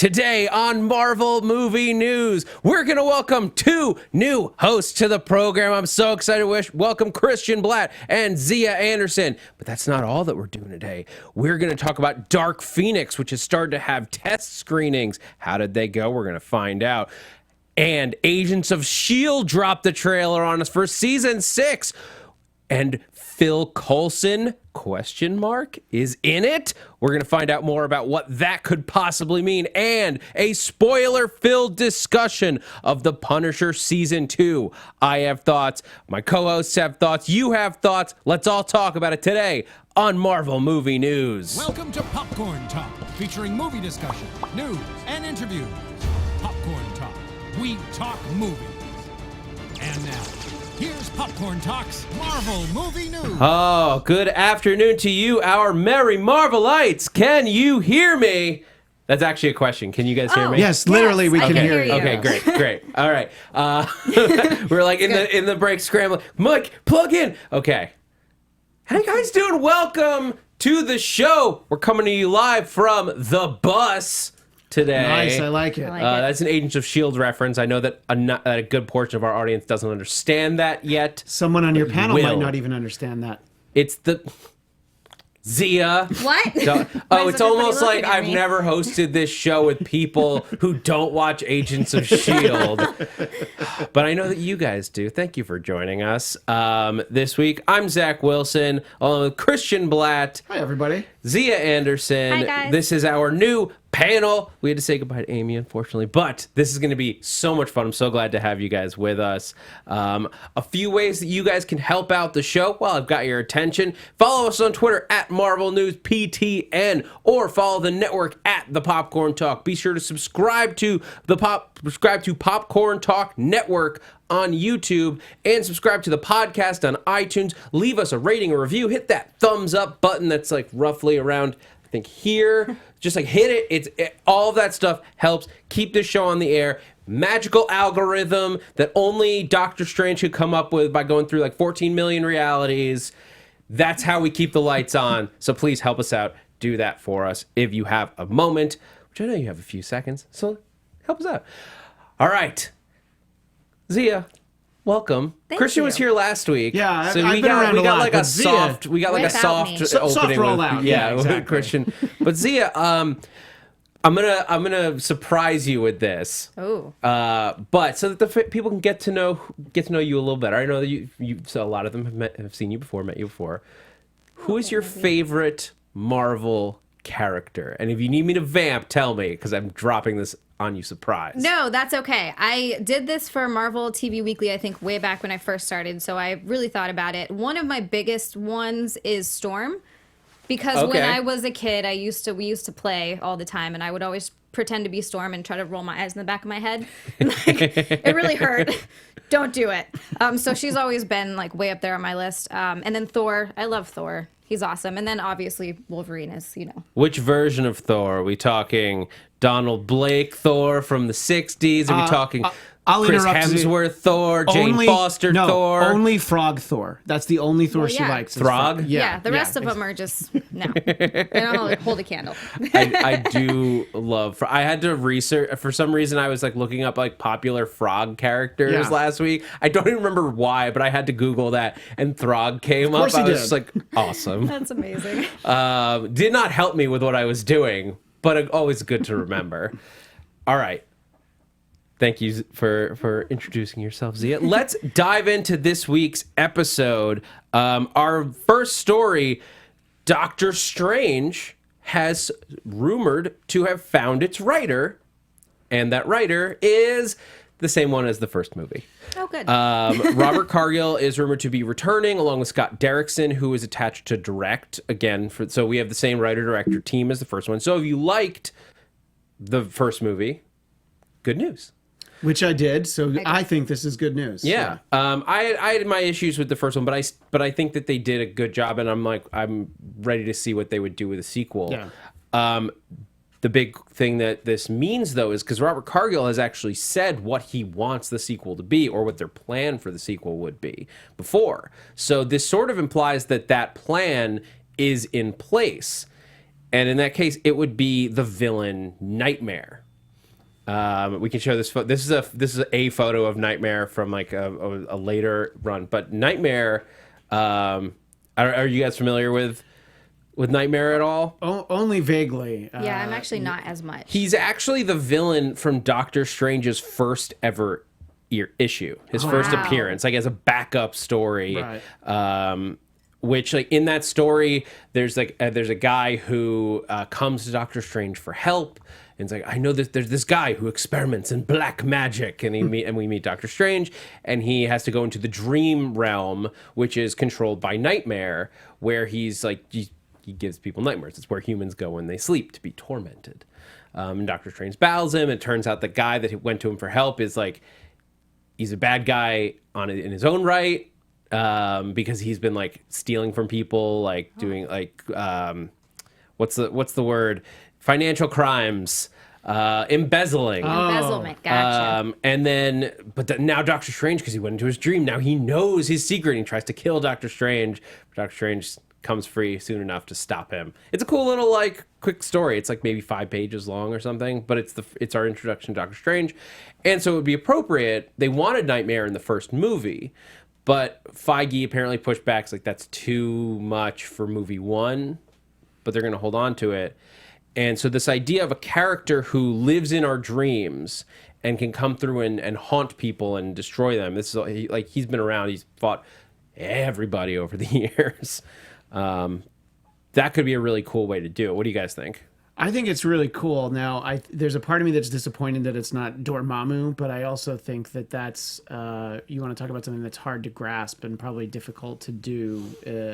Today on Marvel Movie News, we're going to welcome two new hosts to the program. I'm so excited to welcome Christian Bladt and Xia Anderson. But that's not all that we're doing today. We're going to talk about Dark Phoenix, which has started to have test screenings. How did they go? We're going to find out. And Agents of S.H.I.E.L.D. dropped the trailer on us for season 6. And Phil Coulson, ? Is in it. We're going to find out more about what that could possibly mean, and a spoiler-filled discussion of The Punisher Season 2. I have thoughts. My co-hosts have thoughts. You have thoughts. Let's all talk about it today on Marvel Movie News. Welcome to Popcorn Talk, featuring movie discussion, news, and interviews. Popcorn Talk. We talk movies. And now, here's Popcorn Talk's Marvel Movie News. Oh, good afternoon to you, our merry Marvelites. Can you hear me? That's actually a question. Can you guys hear me? Yes, literally, we can hear you. Okay, great. All right. We're like in the break scrambling. Mike, plug in. Okay. How you guys doing? Welcome to the show. We're coming to you live from the bus today. Nice, I like it. That's an Agents of S.H.I.E.L.D. reference. I know that a good portion of our audience doesn't understand that yet. Someone on your panel might not even understand that. It's the... Xia. What? It's almost like I've never hosted this show with people who don't watch Agents of S.H.I.E.L.D. But I know that you guys do. Thank you for joining us. This week, I'm Zach Wilson, along with Christian Bladt. Hi, everybody. Xia Anderson. Hi, guys. This is our new panel. We had to say goodbye to Amy, unfortunately, but this is going to be so much fun. I'm so glad to have you guys with us. A few ways that you guys can help out the show. Well, I've got your attention. Follow us on Twitter at Marvel News PTN, or follow the network at The Popcorn Talk. Be sure to subscribe to Popcorn Talk Network on YouTube, and subscribe to the podcast on iTunes. Leave us a rating or review. Hit that thumbs up button that's like roughly around, I think, here. Just like hit it. All of that stuff helps keep this show on the air. Magical algorithm that only Doctor Strange could come up with by going through like 14 million realities. That's how we keep the lights on. So please help us out. Do that for us if you have a moment, which I know you have a few seconds. So help us out. All right. Xia, welcome. Thank Christian you. was here last week. Yeah, so I've been around a lot, like but a soft, Xia- we got like a Without soft me. opening. Soft rollout. Yeah, with exactly. Christian. But Xia, I'm gonna surprise you with this. Oh. But so that the people can get to know you a little better. I know that you so a lot of them have seen you before, met you before. Who is your favorite Marvel character? And if you need me to vamp, tell me, because I'm dropping this on you surprise. No, that's okay. I did this for Marvel TV Weekly, I think, way back when I first started, so I really thought about it. One of my biggest ones is Storm, because when I was a kid, we used to play all the time, and I would always pretend to be Storm and try to roll my eyes in the back of my head. It really hurt. Don't do it. So she's always been like way up there on my list. And then Thor. I love Thor. He's awesome. And then obviously Wolverine is, Which version of Thor? Are we talking Donald Blake Thor from the 60s? Are we talking I'll Chris interrupt you. Hemsworth Thor, Jane Foster Thor? Only Frog Thor. That's the only Thor she yeah. likes. is Frog? Yeah, the rest of them are just, no. They don't hold a candle. I do love. I had to research for some reason. I was like looking up like popular Frog characters last week. I don't even remember why, but I had to Google that, and Throg came up. I was just like, awesome. That's amazing. Did not help me with what I was doing, but always good to remember. All right. Thank you for introducing yourself, Xia. Let's dive into this week's episode. Our first story, Doctor Strange has rumored to have found its writer, and that writer is the same one as the first movie. Oh, good. Robert Cargill is rumored to be returning, along with Scott Derrickson, who is attached to direct again. So we have the same writer-director team as the first one. So if you liked the first movie, good news. Which I did, so I think this is good news. Yeah. I had my issues with the first one, but I think that they did a good job, and I'm ready to see what they would do with a sequel. Yeah. The big thing that this means, though, is because Robert Cargill has actually said what he wants the sequel to be, or what their plan for the sequel would be before. So this sort of implies that that plan is in place. And in that case, it would be the villain Nightmare. We can show this. This is a photo of Nightmare from like a later run. But Nightmare, are you guys familiar with Nightmare at all? Only vaguely. Yeah, I'm actually not as much. He's actually the villain from Doctor Strange's first ever issue, his first appearance, like as a backup story. Right. Which, like, in that story, there's a guy who comes to Doctor Strange for help, and it's like, I know that there's this guy who experiments in black magic, and we meet Doctor Strange, and he has to go into the dream realm, which is controlled by Nightmare, where he's like he gives people nightmares. It's where humans go when they sleep to be tormented. And Doctor Strange battles him. It turns out the guy that went to him for help is like, he's a bad guy in his own right. Because he's been like stealing from people, like doing like what's the word? Financial crimes, embezzling. Embezzlement, gotcha. And then, now Doctor Strange, because he went into his dream, now he knows his secret. And he tries to kill Doctor Strange, but Doctor Strange comes free soon enough to stop him. It's a cool little like quick story. It's like maybe 5 pages long or something, but it's our introduction to Doctor Strange, and so it would be appropriate. They wanted Nightmare in the first movie. But Feige apparently pushed back. It's like, that's too much for movie 1, but they're going to hold on to it. And so this idea of a character who lives in our dreams and can come through and haunt people and destroy them. This is like, he's been around. He's fought everybody over the years. That could be a really cool way to do it. What do you guys think? I think it's really cool. Now, there's a part of me that's disappointed that it's not Dormammu, but I also think that that's you want to talk about something that's hard to grasp and probably difficult to do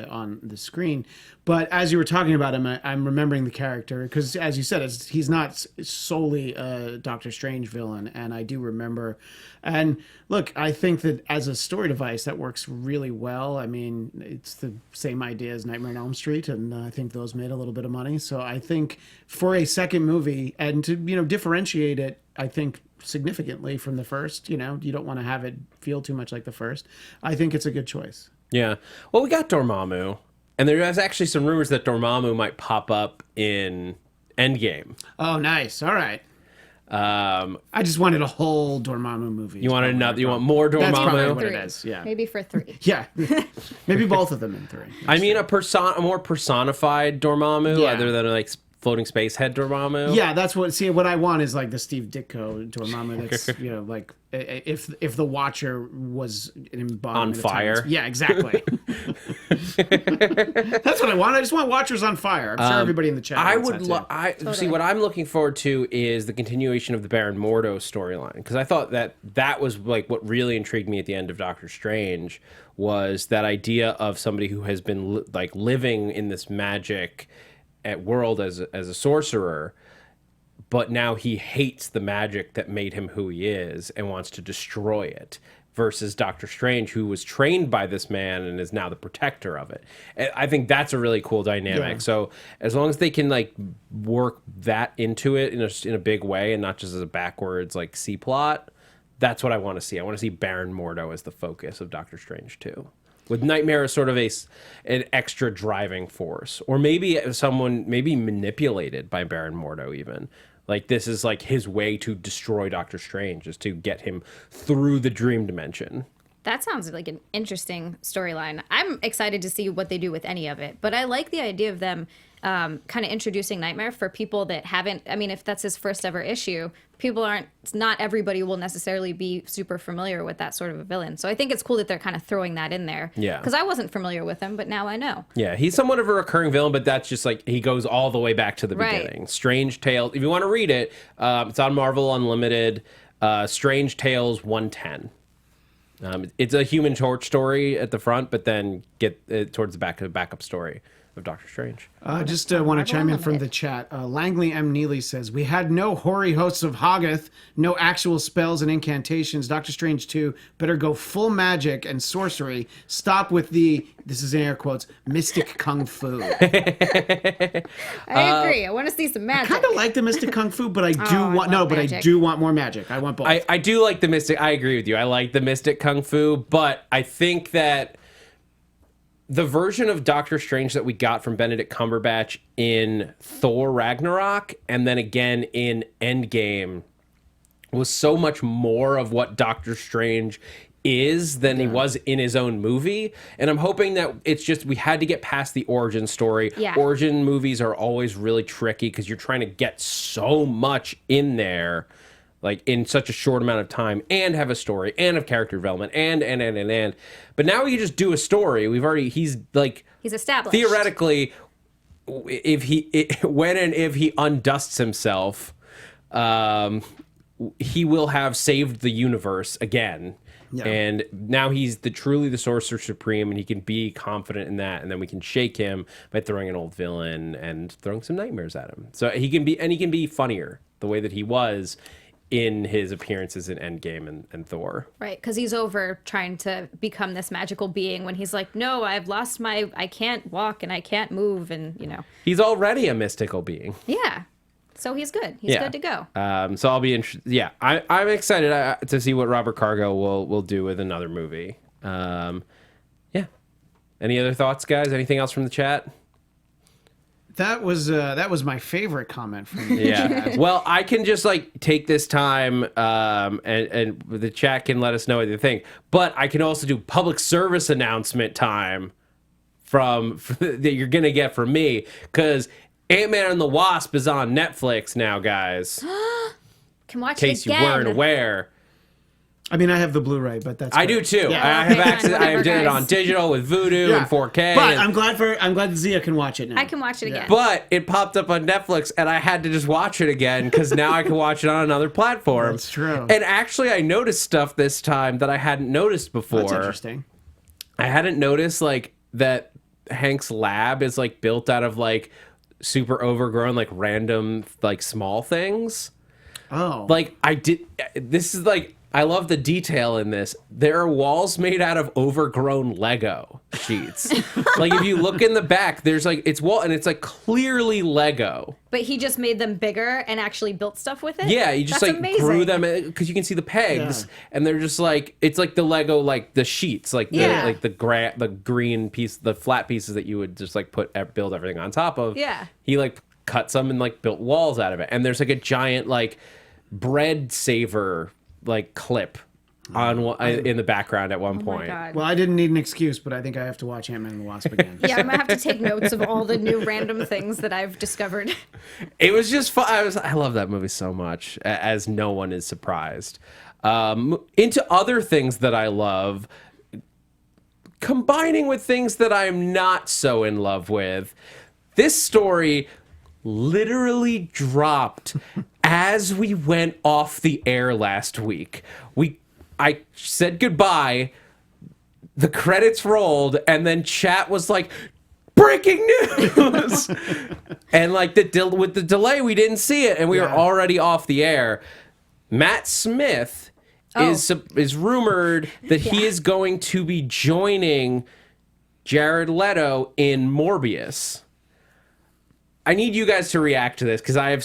on the screen. But as you were talking about him, I'm remembering the character because, as you said, he's not solely a Doctor Strange villain, and I do remember. And look, I think that as a story device, that works really well. I mean, it's the same idea as Nightmare on Elm Street, and I think those made a little bit of money. So I think for a second movie, and to differentiate it, I think significantly from the first, you don't want to have it feel too much like the first. I think it's a good choice. Yeah. Well, we got Dormammu, and there's actually some rumors that Dormammu might pop up in Endgame. Oh, nice. All right. I just wanted a whole Dormammu movie. You wanted another? You want more Dormammu? That's probably what 3. it is. Yeah. Maybe for 3. Yeah. Maybe both of them in 3. I mean, a more personified Dormammu, Yeah. other than like floating space head Dormammu. Yeah, that's what I want is like the Steve Ditko Dormammu. That's like if the Watcher was an embodiment On fire. of time. Yeah, exactly. That's what I want. I just want Watchers on fire. I'm sure everybody in the chat. I wants would that too. see what I'm looking forward to is the continuation of the Baron Mordo storyline, because I thought that was like what really intrigued me at the end of Doctor Strange was that idea of somebody who has been like living in this magic at world as a sorcerer, but now he hates the magic that made him who he is and wants to destroy it, versus Doctor Strange, who was trained by this man and is now the protector of it. And I think that's a really cool dynamic. Yeah. So as long as they can like work that into it in a big way and not just as a backwards like C plot, that's what I want to see. I want to see Baron Mordo as the focus of Doctor Strange 2. With Nightmare as sort of an extra driving force, or maybe someone manipulated by Baron Mordo even. Like, this is like his way to destroy Doctor Strange, is to get him through the dream dimension. That sounds like an interesting storyline. I'm excited to see what they do with any of it, but I like the idea of them kind of introducing Nightmare for people that haven't. I mean, if that's his first ever issue, not everybody will necessarily be super familiar with that sort of a villain. So I think it's cool that they're kind of throwing that in there. Yeah. Because I wasn't familiar with him, but now I know. Yeah, he's somewhat of a recurring villain, but that's just like he goes all the way back to the beginning. Strange Tales. If you want to read it, it's on Marvel Unlimited. Strange Tales 110. It's a Human Torch story at the front, but then get towards the back of the backup story of Doctor Strange. Just want to chime in from the chat. Langley M. Neely says, we had no hoary hosts of Hoggoth, no actual spells and incantations. Doctor Strange 2 better go full magic and sorcery. Stop with this is in air quotes, mystic kung fu. I agree. I want to see some magic. I kind of like the mystic kung fu, but I do want more magic. I want both. I do like the mystic. I agree with you. I like the mystic kung fu, but I think that the version of Doctor Strange that we got from Benedict Cumberbatch in Thor Ragnarok and then again in Endgame was so much more of what Doctor Strange is than he was in his own movie. And I'm hoping that it's just we had to get past the origin story. Yeah. Origin movies are always really tricky because you're trying to get so much in there, like in such a short amount of time, and have a story and have character development and. But now we can just do a story. He's established. Theoretically, if he undusts himself, he will have saved the universe again. Yeah. And now he's truly the Sorcerer Supreme, and he can be confident in that. And then we can shake him by throwing an old villain and throwing some nightmares at him. So he can be funnier the way that he was in his appearances in Endgame and Thor. Right, because he's over trying to become this magical being when he's like, no, I can't walk and I can't move, and He's already a mystical being. Yeah. So he's good. He's good to go. So I'll be interested. Yeah, I'm excited to see what Robert Cargill will do with another movie. Yeah. Any other thoughts, guys? Anything else from the chat? That was my favorite comment from you. Yeah. Well, I can just take this time and the chat can let us know what they think. But I can also do public service announcement time that you're gonna get from me, because Ant-Man and the Wasp is on Netflix now, guys. Can watch in case it again. you weren't aware. I mean, I have the Blu-ray, but that's I do too. Yeah. I have access. I Whatever, did it on guys. digital with Vudu and 4K. But I'm glad that Zia can watch it now. I can watch it again. But it popped up on Netflix, and I had to just watch it again because now I can watch it on another platform. That's true. And actually, I noticed stuff this time that I hadn't noticed before. That's interesting. I hadn't noticed that Hank's lab is built out of super overgrown random small things. Oh. I love the detail in this. There are walls made out of overgrown Lego sheets. If you look in the back, there's it's wall, and it's clearly Lego. But he just made them bigger and actually built stuff with it? Yeah, you just That's amazing. grew them because you can see the pegs, and they're just it's the Lego the sheets, the green piece, the flat pieces that you would just build everything on top of. Yeah. He cut some and built walls out of it, and there's a giant bread saver clip on in the background at one point. God. Well, I didn't need an excuse, but I think I have to watch Ant-Man and the Wasp again. Yeah, I'm gonna have to take notes of all the new random things that I've discovered. It was just fun. I love that movie so much, as no one is surprised. Into other things that I love, combining with things that I'm not so in love with. This story literally dropped as we went off the air last week. I said goodbye, the credits rolled, and then chat was like, breaking news! And with the delay, we didn't see it, and we were already off the air. Matt Smith is rumored that he is going to be joining Jared Leto in Morbius. I need you guys to react to this because I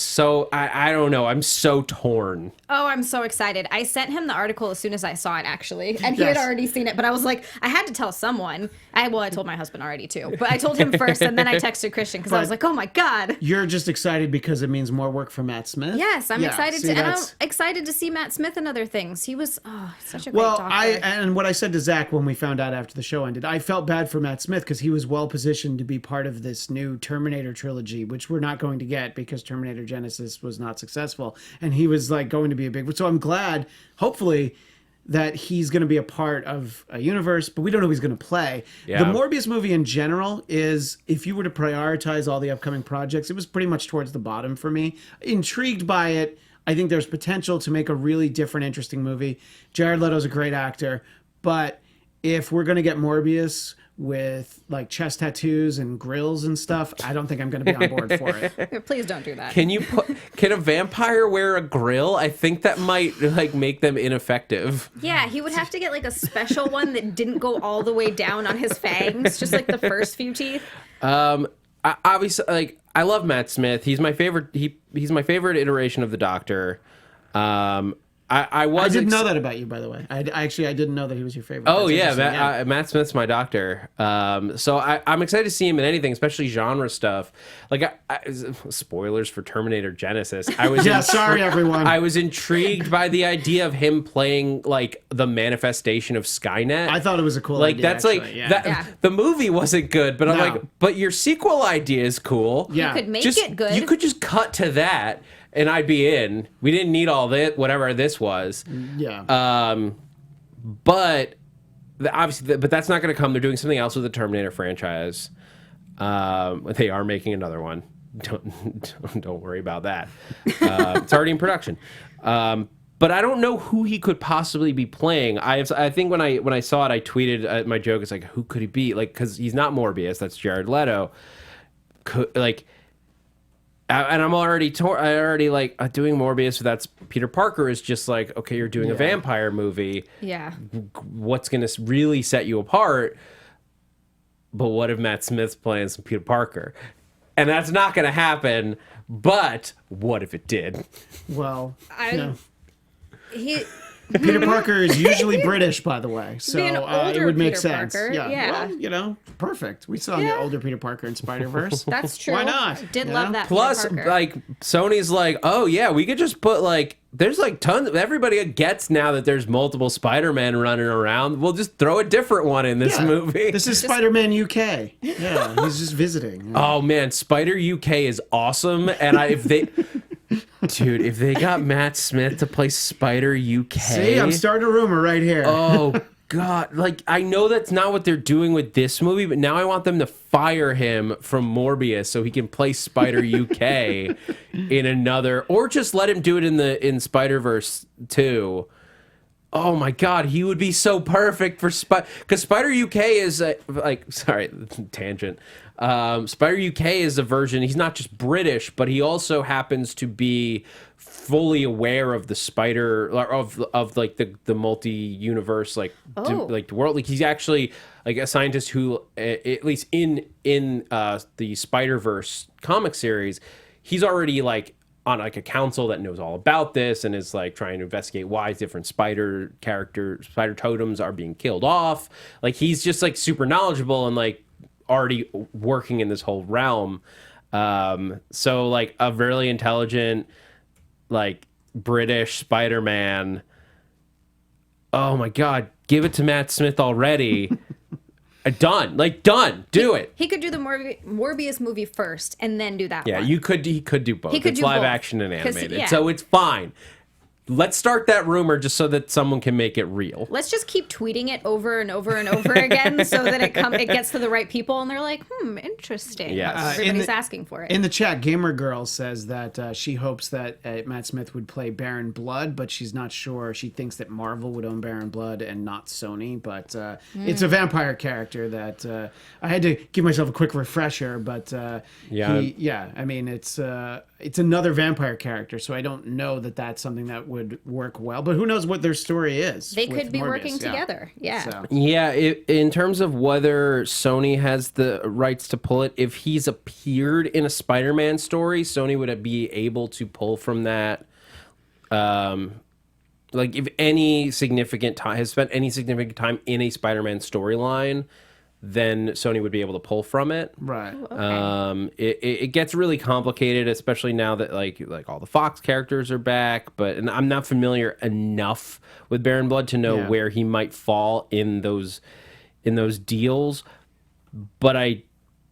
don't know. I'm so torn. Oh, I'm so excited. I sent him the article as soon as I saw it, actually. And he had already seen it. But I was like, I had to tell someone. I told my husband already, too. But I told him first, and then I texted Christian because I was like, oh, my God. You're just excited because it means more work for Matt Smith? Yes, I'm excited and I'm excited to see Matt Smith and other things. He was such a great doctor. And what I said to Zach when we found out after the show ended, I felt bad for Matt Smith because he was well-positioned to be part of this new Terminator trilogy, which we're not going to get because Terminator Genesis was not successful. And he was going to be a big... So I'm glad, hopefully, that he's going to be a part of a universe, but we don't know who he's going to play. Yeah. The Morbius movie in general is, if you were to prioritize all the upcoming projects, it was pretty much towards the bottom for me. Intrigued by it. I think there's potential to make a really different, interesting movie. Jared Leto's a great actor, but if we're going to get Morbius with chest tattoos and grills and stuff, I don't think I'm going to be on board for it. Please don't do that. Can a vampire wear a grill? I think that might make them ineffective. Yeah, he would have to get a special one that didn't go all the way down on his fangs, just the first few teeth. Obviously, I love Matt Smith. He's my favorite. He's my favorite iteration of the Doctor. I was. I didn't know that about you, by the way. I didn't know that he was your favorite. Oh That's yeah, interesting. Matt Smith's my doctor. So I'm excited to see him in anything, especially genre stuff. Like, spoilers for Terminator Genesis. I was Sorry everyone. I was intrigued by the idea of him playing like the manifestation of Skynet. I thought it was a cool like idea. that's actually. like yeah. that. Yeah. The movie wasn't good, but I'm No. like, but your sequel idea is cool. Yeah. You could make Just it good. you could just cut to that, and I'd be in. We didn't need all that, whatever this was. Yeah. But obviously, but that's not going to come. They're doing something else with the Terminator franchise. They are making another one. Don't worry about that. It's already in production. But I don't know who he could possibly be playing. I think when I saw it, I tweeted my joke. It's like, who could he be? Like, because he's not Morbius. That's Jared Leto. And I'm already doing Morbius. So that's Peter Parker is just like, okay, you're doing a vampire movie. Yeah. What's going to really set you apart? But what if Matt Smith's playing some Peter Parker? And that's not going to happen. But what if it did? Well, He Peter Parker is usually British, by the way, so Be an it older would make Peter sense. Parker, Yeah. yeah. Well, perfect. We saw the older Peter Parker in Spider-Verse. That's true. Why not? Did You love know? that. Plus, Peter Parker. like, Sony's like, oh, yeah, we could just put, like, there's, like, tons of, everybody gets now that there's multiple Spider-Man running around. We'll just throw a different one in this Yeah. movie. This is Spider-Man UK. Yeah, he's just visiting. Oh, man, Spider UK is awesome. And if they got Matt Smith to play Spider UK. See, I'm starting a rumor right here. Oh, God. Like, I know that's not what they're doing with this movie, but now I want them to fire him from Morbius so he can play Spider UK in another, or just let him do it in Spider-Verse 2. Oh my God, he would be so perfect for because Spider UK is sorry, tangent. Spider UK is a version. He's not just British, but he also happens to be fully aware of the spider of like the multi-universe like the world. Like he's actually like a scientist who at least in the Spider-Verse comic series, he's already like on like a council that knows all about this and is like trying to investigate why different spider totems are being killed off. Like he's just like super knowledgeable and like already working in this whole realm. So like a really intelligent like British Spider-Man. Oh my God, give it to Matt Smith already. Done. Do it. He could do the Morbius movie first and then do that Yeah, one. he could do both. He could It's do live both. action and 'Cause, animated. yeah. So it's fine. Let's start that rumor just so that someone can make it real. Let's just keep tweeting it over and over and over again so that it gets to the right people and they're like, interesting. Yes. Everybody's asking for it. In the chat, Gamer Girl says that she hopes that Matt Smith would play Baron Blood, but she's not sure. She thinks that Marvel would own Baron Blood and not Sony. But it's a vampire character that I had to give myself a quick refresher. But I mean, it's another vampire character, so I don't know that that's something that would work well. But who knows what their story is? They with could be Morbius, working together. Yeah. So. Yeah, in terms of whether Sony has the rights to pull it, if he's appeared in a Spider-Man story, Sony would be able to pull from that. Like if any significant time has spent any significant time in a Spider-Man storyline, then Sony would be able to pull from it. Right. It gets really complicated, especially now that like all the Fox characters are back. And I'm not familiar enough with Baron Blood to know where he might fall in those deals. But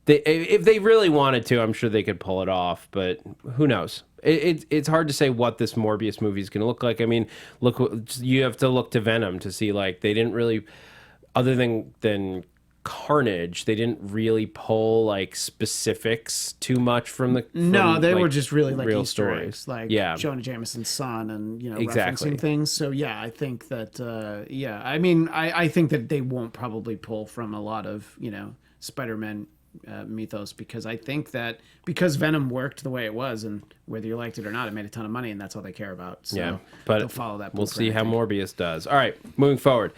if they really wanted to, I'm sure they could pull it off. But who knows? It's hard to say what this Morbius movie is going to look like. I mean, you have to look to Venom to see like they didn't really, other than Carnage, they didn't really pull like specifics too much from they were just really like real Easter stories. eggs, like Jonah Jameson's son, and Exactly. referencing things. So I think that I mean, I think that they won't probably pull from a lot of Spider-Man mythos, because I think that because Venom worked the way it was, and whether you liked it or not, it made a ton of money, and that's all they care about. So but they'll follow that. We'll see blueprint, how I think. Morbius does. All right, moving forward.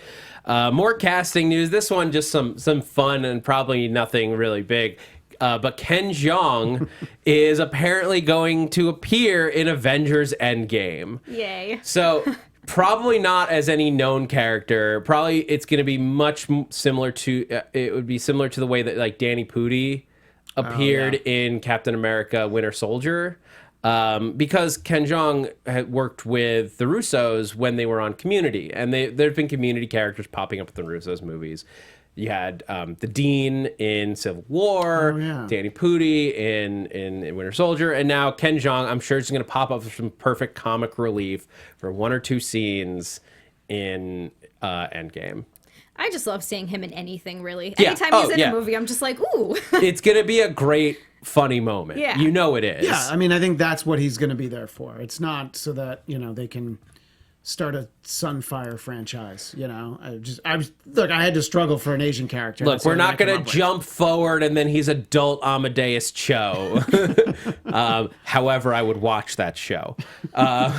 More casting news. This one just some fun and probably nothing really big. But Ken Jeong is apparently going to appear in Avengers Endgame. Yay. So Probably not as any known character. Probably it's going to be much similar to. It would be similar to the way that like Danny Pudi appeared in Captain America: Winter Soldier, because Ken Jeong had worked with the Russos when they were on Community, and there've been Community characters popping up in the Russos movies. You had the Dean in Civil War, Danny Pudi in Winter Soldier, and now Ken Jeong. I'm sure is going to pop up with some perfect comic relief for one or two scenes in Endgame. I just love seeing him in anything, really. Yeah. Anytime he's in a movie, I'm just like, ooh. It's going to be a great, funny moment. Yeah. You know it is. Yeah, I mean, I think that's what he's going to be there for. It's not so that, they can start a Sunfire franchise, Look, I had to struggle for an Asian character. Look, we're not going to jump forward and then he's adult Amadeus Cho. However, I would watch that show. I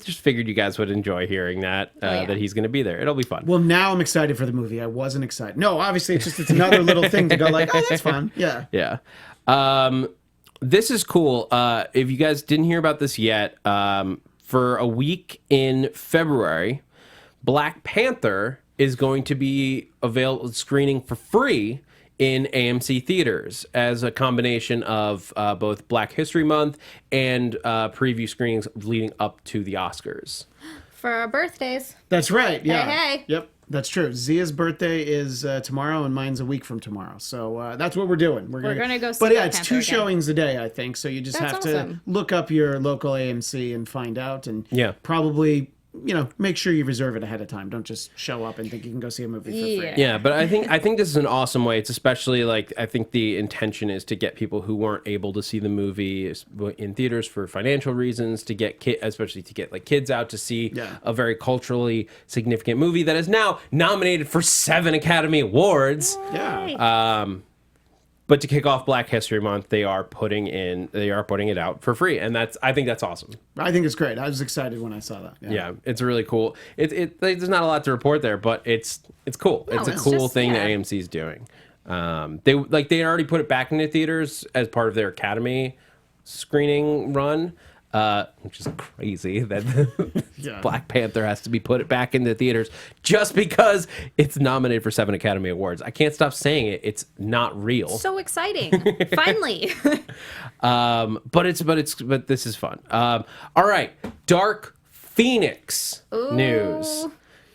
just figured you guys would enjoy hearing that that he's going to be there. It'll be fun. Well, now I'm excited for the movie. I wasn't excited. No, obviously it's another little thing to go like, oh, that's fun. Yeah. Yeah. This is cool. If you guys didn't hear about this yet, for a week in February, Black Panther is going to be available screening for free in AMC theaters as a combination of both Black History Month and preview screenings leading up to the Oscars. For our birthdays. That's right. Yeah. Hey. Yep. That's true. Zia's birthday is tomorrow, and mine's a week from tomorrow. So that's what we're doing. We're gonna go see. But yeah, it's two showings a day, I think. So you just have to look up your local AMC and find out, and probably make sure you reserve it ahead of time. Don't just show up and think you can go see a movie for free. Yeah, but I think this is an awesome way. It's especially I think the intention is to get people who weren't able to see the movie in theaters for financial reasons to get kids out to see a very culturally significant movie that is now nominated for 7 Academy Awards. Yeah. But to kick off Black History Month, they are putting it out for free, and I think that's awesome. I think it's great. I was excited when I saw that. Yeah, it's really cool. There's not a lot to report there, but it's cool. No, it's a cool thing that AMC's doing. They already put it back into theaters as part of their Academy screening run. Which is crazy that Black Panther has to be put back into theaters just because it's nominated for 7 Academy Awards. I can't stop saying it. It's not real. So exciting! Finally. But this is fun. All right, Dark Phoenix news.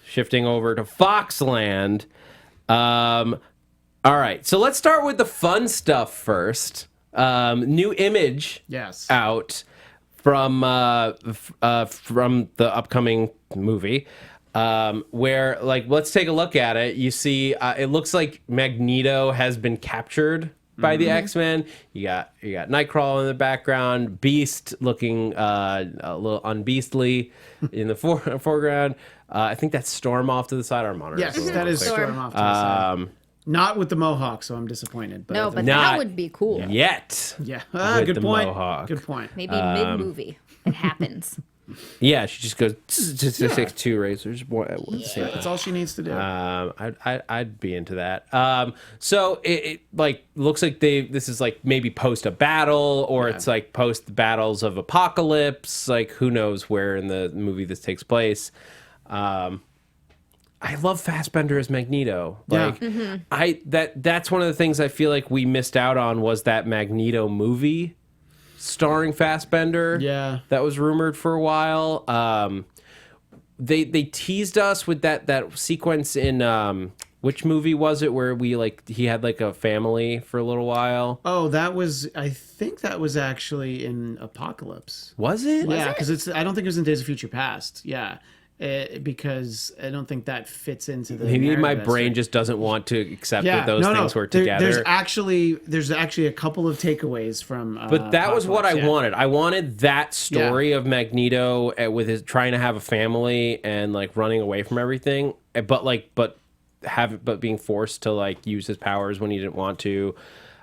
Shifting over to Foxland. All right, so let's start with the fun stuff first. New image out from the upcoming movie, where let's take a look at it. You see, it looks like Magneto has been captured by the X-Men. You got Nightcrawler in the background, Beast looking a little unbeastly in the foreground. I think that's Storm off to the side. Our monitor. Yes, that is Storm off to the side. Not with the mohawk, so I'm disappointed. But that would be cool. Yet. Yeah. Good point. Mohawk. Good point. Maybe mid-movie. It happens. Yeah, she just goes takes 2 razors. That's all she needs to do. I'd be into that. So it looks like this is maybe post a battle, or it's post the battles of Apocalypse. Who knows where in the movie this takes place. I love Fassbender as Magneto. That's one of the things I feel like we missed out on was that Magneto movie starring Fassbender. Yeah. That was rumored for a while. They teased us with that sequence in which movie was it where he had a family for a little while? Oh, I think that was actually in Apocalypse. Was it? Yeah, because I don't think it was in Days of Future Past. Yeah. Because I don't think that fits into the. Maybe my brain just doesn't want to accept that those things were together. There's actually a couple of takeaways from. But that was what I wanted. I wanted that story of Magneto with his trying to have a family and running away from everything, but being forced to use his powers when he didn't want to.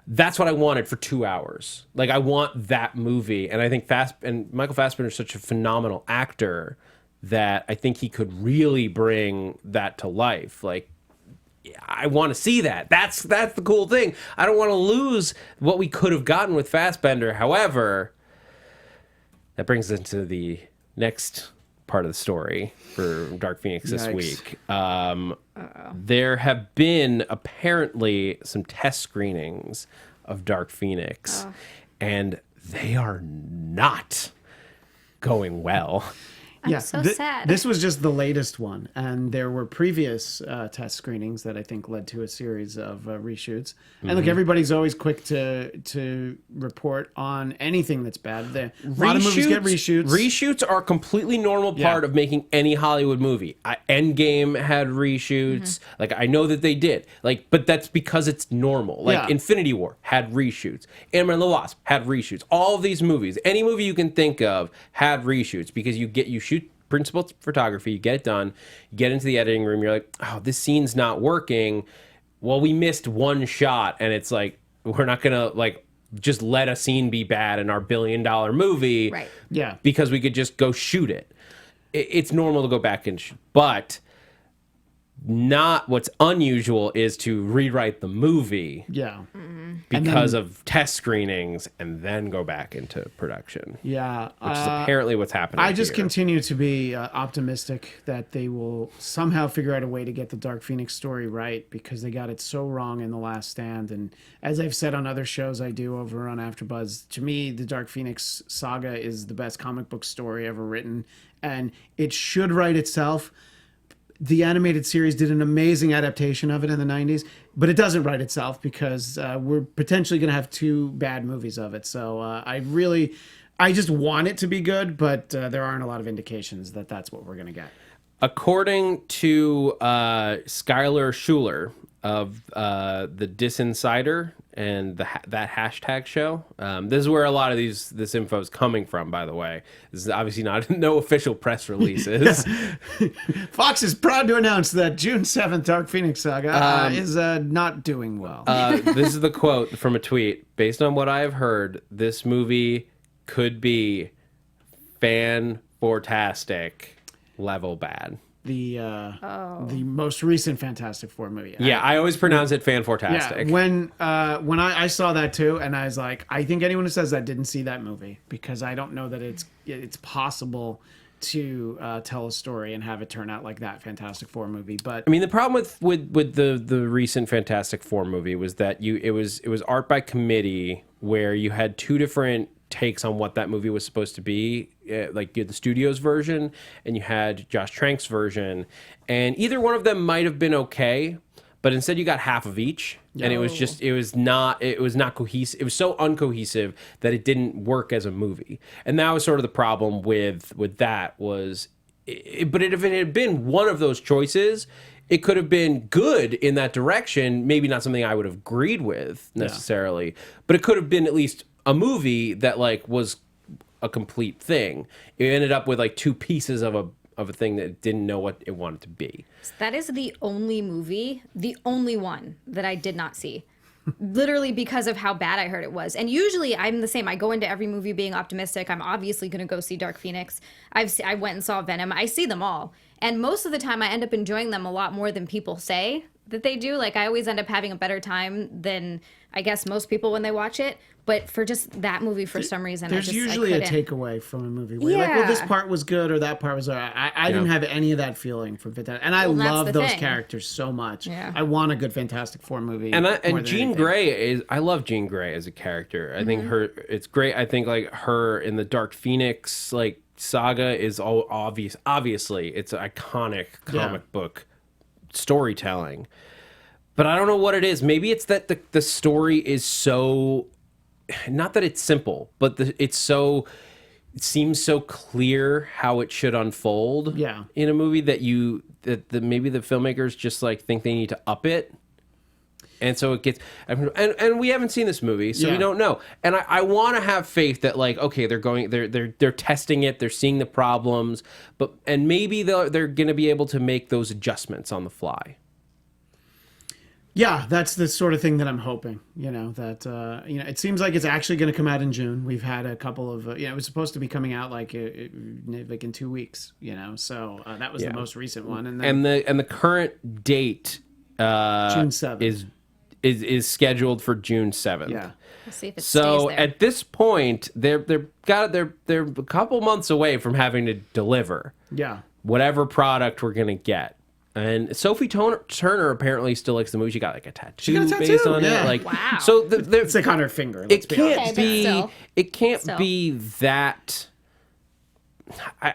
That's what I wanted for 2 hours. I want that movie, and I think Michael Fassbender is such a phenomenal actor that I think he could really bring that to life. I want to see that. That's the cool thing. I don't want to lose what we could have gotten with Fassbender. However, that brings us into the next part of the story for Dark Phoenix this week. There have been apparently some test screenings of Dark Phoenix, and they are not going well. I'm so sad. This was just the latest one, and there were previous test screenings that I think led to a series of reshoots. And look, everybody's always quick to report on anything that's bad. A lot of movies get reshoots. Reshoots are a completely normal part of making any Hollywood movie. Endgame had reshoots. Like, I know that they did. Like, but that's because it's normal. Like, Infinity War had reshoots. Ant-Man and the Wasp had reshoots. All of these movies, any movie you can think of, had reshoots because you shoot principal photography, you get it done, you get into the editing room, you're like, oh, this scene's not working. Well, we missed one shot, and it's like, we're not gonna like just let a scene be bad in our $1 billion movie, right? Yeah, because we could just go shoot it. It's normal to go back and shoot, but not what's unusual is to rewrite the movie. Yeah. Because of test screenings and then go back into production. Yeah. Which is apparently what's happening. I just here. continue to be optimistic that they will somehow figure out a way to get the Dark Phoenix story right, because they got it so wrong in The Last Stand. And as I've said on other shows I do over on AfterBuzz, to me, the Dark Phoenix saga is the best comic book story ever written, and it should write itself. The animated series did an amazing adaptation of it in the 90s, but it doesn't write itself because we're potentially going to have 2 bad movies of it. So I just want it to be good, but there aren't a lot of indications that that's what we're going to get. According to Skylar Schuler of the Disinsider and that hashtag show, this is where a lot of this info is coming from, by the way. This is obviously no official press releases. Fox is proud to announce that June 7th Dark Phoenix saga is not doing well. This is the quote from a tweet. Based on what I have heard, this movie could be fan-fortastic level bad. The most recent Fantastic Four movie. Yeah, I always pronounce it fan-fortastic. Yeah, when I saw that too, and I was like, I think anyone who says that didn't see that movie, because I don't know that it's possible to tell a story and have it turn out like that Fantastic Four movie. But I mean, the problem with the recent Fantastic Four movie was that it was art by committee, where you had 2 different takes on what that movie was supposed to be. Like, you had the studio's version and you had Josh Trank's version, and either one of them might have been okay, but instead you got half of each. And it was not cohesive. It was so uncohesive that it didn't work as a movie. And that was sort of the problem with that was, but if it had been one of those choices, it could have been good in that direction. Maybe not something I would have agreed with necessarily, but it could have been at least a movie that like was a complete thing. It ended up with like 2 pieces of a thing that didn't know what it wanted to be. That is the only movie, the only one that I did not see. Literally because of how bad I heard it was. And usually I'm the same. I go into every movie being optimistic. I'm obviously going to go see Dark Phoenix. I went and saw Venom. I see them all. And most of the time I end up enjoying them a lot more than people say that they do. Like, I always end up having a better time than I guess most people when they watch it. But for just that movie, for some reason, there's usually a takeaway from a movie where you're like, well, this part was good or that part was all right. I didn't have any of that feeling from Fantastic. And I love those characters so much. Yeah. I want a good Fantastic Four movie. And Jean Grey I love Jean Grey as a character. I think it's great. I think like her in the Dark Phoenix like saga is all obvious. Obviously, it's an iconic comic book storytelling. But I don't know what it is. Maybe it's that the story is so, not that it's simple, but it seems so clear how it should unfold in a movie that maybe the filmmakers just like think they need to up it. And so it gets, and we haven't seen this movie, so we don't know. And I want to have faith that like, okay, they're testing it, they're seeing the problems, and maybe they're going to be able to make those adjustments on the fly. Yeah, that's the sort of thing that I'm hoping, it seems like it's actually going to come out in June. We've had a couple of, it was supposed to be coming out like in 2 weeks, so that was the most recent one. And then, and the current date June 7th. is scheduled for June 7th. Yeah. We'll see if it So stays there. at this point, they're a couple months away from having to deliver Yeah. whatever product we're gonna get. And Sophie Turner apparently still likes the movie. She got like a tattoo, got a tattoo, based on yeah. it. Like, Wow. so It's like on her finger. Let's it be can't honest. Okay, but be. still. It can't Still. be that.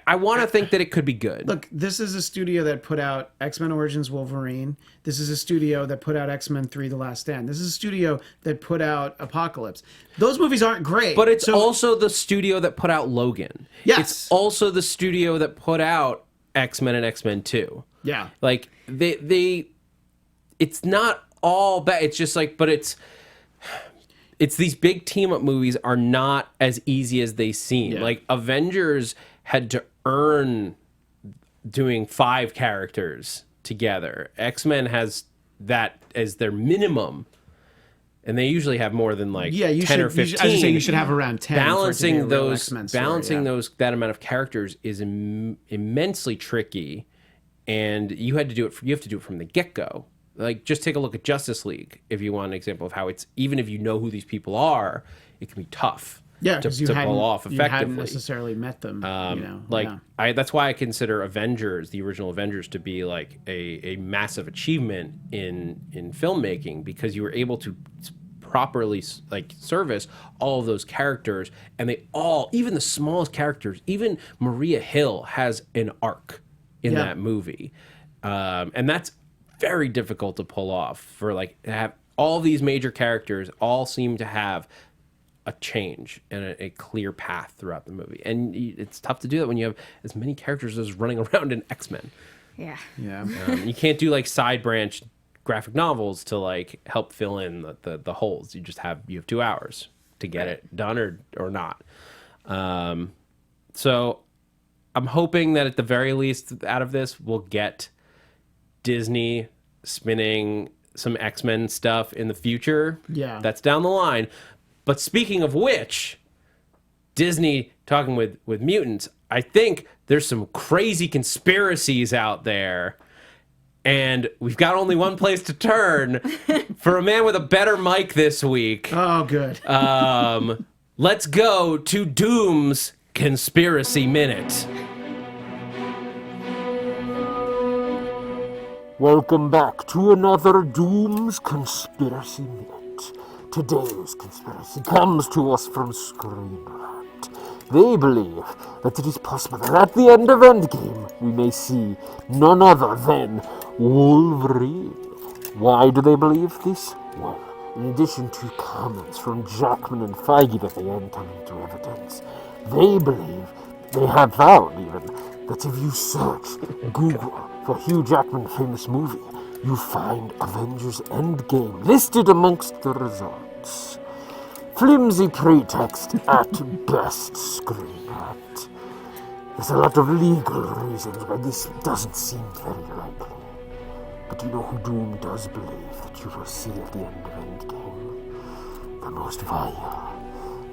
I want to think that it could be good. Look, this is a studio that put out X-Men Origins Wolverine. This is a studio that put out X-Men 3 The Last Stand. This is a studio that put out Apocalypse. Those movies aren't great. But it's so- also the studio that put out Logan. Yes. It's also the studio that put out X-Men and X-Men 2. Yeah. Like they it's not all bad. It's just like, but it's these big team up movies are not as easy as they seem. Yeah. Like Avengers had to earn doing 5 characters together. X-Men has that as their minimum. And they usually have more than like Yeah, you 10 should, or 15. I was just saying you should have around 10. Balancing for those X-Men story, yeah. that amount of characters is immensely tricky, and you have to do it from the get-go. Like, just take a look at Justice League if you want an example of how it's, even if you know who these people are, it can be tough Yeah, to because you pull hadn't, off you hadn't effectively. necessarily met them. Like yeah. that's why I consider Avengers, the original Avengers, to be like a massive achievement in filmmaking, because you were able to properly like service all of those characters, and they all, even the smallest characters, even Maria Hill has an arc in Yeah. that movie, and that's very difficult to pull off. For like to have all these major characters all seem to have a change and a clear path throughout the movie, and it's tough to do that when you have as many characters as running around in X-Men. Yeah. Yeah. You can't do like side branch graphic novels to like help fill in the holes. You have 2 hours to get it done or not. So I'm hoping that at the very least out of this we'll get Disney spinning some X-Men stuff in the future. Yeah. That's down the line. But speaking of which, Disney talking with mutants, I think there's some crazy conspiracies out there, and we've got only one place to turn for a man with a better mic this week. Oh, good. Let's go to Doom's Conspiracy Minute. Welcome back to another Doom's Conspiracy Minute. Today's conspiracy comes to us from Screen Rant. They believe that it is possible that at the end of Endgame we may see none other than Wolverine. Why do they believe this? Well, in addition to comments from Jackman and Feige that they enter into evidence, they believe, they have found even, that if you search Google for Hugh Jackman famous movie, you find Avengers Endgame listed amongst the results. Flimsy pretext at best, Screen Rant. There's a lot of legal reasons why this doesn't seem very likely. But you know who Doom does believe that you will see at the end of Endgame? The most vile,